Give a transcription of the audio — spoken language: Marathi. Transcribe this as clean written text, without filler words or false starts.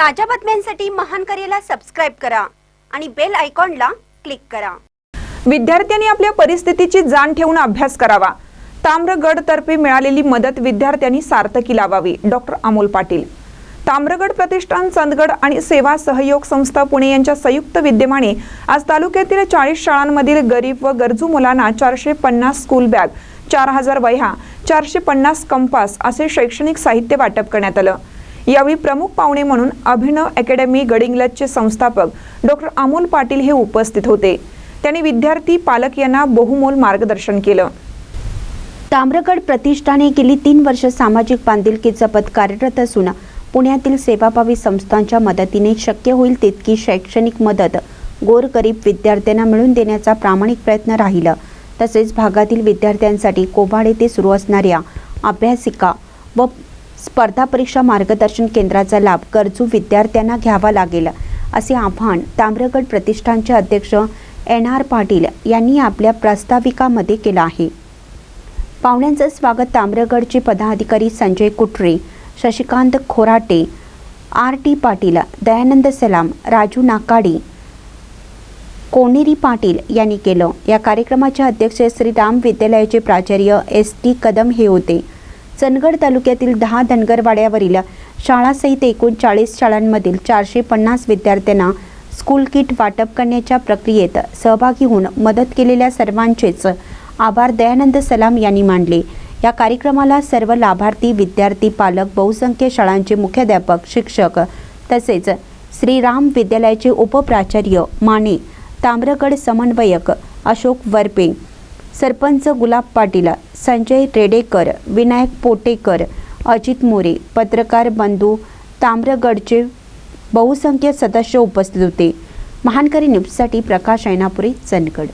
ताज्या बातम्यांसाठी महानकरेला सबस्क्राइब करा आणि बेल आयकॉनला क्लिक करा। विद्यार्थ्यांनी आपल्या परिस्थितीची जाण ठेवून अभ्यास करावा। ताम्रगड तर्फे मिळालेली मदत विद्यार्थ्यांनी सार्थकी लावावी। डॉक्टर अमोल पाटील। ताम्रगड प्रतिष्ठान, चंदगड आणि सेवा सहयोग संस्था पुणे यांच्या संयुक्त विद्यमाने आज तालुक्यातील 40 शाळांमधील गरीब व गरजू मुलांना 450 स्कूल बॅग, 4000 वह्या, 450 कंपास असे शैक्षणिक साहित्य वाटप करण्यात आलं। यावेळी प्रमुख पाहुणे म्हणून अभिनव अकॅडमी गडिंग्लजचे संस्थापक डॉक्टर अमोल पाटील हे उपस्थित होते। त्यांनी विद्यार्थी, पालक यांना बहुमोल मार्गदर्शन केलं। ताम्रगड प्रतिष्ठाने गेली 3 वर्ष सामाजिक बांधिलकी जपत कार्यरत असून पुण्यातील सेवाभावी संस्थांच्या मदतीने शक्य होईल तितकी शैक्षणिक मदत गोरगरीब विद्यार्थ्यांना मिळवून देण्याचा प्रामाणिक प्रयत्न राहिला। तसेच भागातील विद्यार्थ्यांसाठी कोभाड येथे सुरू असणाऱ्या अभ्यासिका व स्पर्धा परीक्षा मार्गदर्शन केंद्राचा लाभ गरजू विद्यार्थ्यांना घ्यावा लागेल असे आवाहन ताम्रगड प्रतिष्ठानचे अध्यक्ष NR पाटील यांनी आपल्या प्रास्ताविकामध्ये केले आहे। पाहुण्यांचे स्वागत ताम्रगडचे पदाधिकारी संजय कुटरे, शशिकांत खोराटे, RT पाटील, दयानंद सलाम, राजू नाकाडी, कोनेरी पाटील यांनी केलं। या कार्यक्रमाचे अध्यक्ष श्री राम विद्यालयाचे प्राचार्य ST कदम हे होते। चंदगड तालुक्यातील 10 धनगरवाड्यावरील शाळासहित एकूण 40 शाळांमधील 450 विद्यार्थ्यांना स्कूल किट वाटप करण्याच्या प्रक्रियेत सहभागी होऊन मदत केलेल्या सर्वांचेच आभार दयानंद सलाम यांनी मानले। या कार्यक्रमाला सर्व लाभार्थी, विद्यार्थी, पालक, बहुसंख्य शाळांचे मुख्याध्यापक, शिक्षक तसेच श्रीराम विद्यालयाचे उपप्राचार्य माने, ताम्रगड समन्वयक अशोक वरपे, सरपंच गुलाब पाटील, संजय रेडेकर, विनायक पोटेकर, अजित मोरे, पत्रकार बंधू, ताम्रगडचे बहुसंख्य सदस्य उपस्थित होते। महानकरी न्यूजसाठी प्रकाश ऐनापुरे, चंदगड।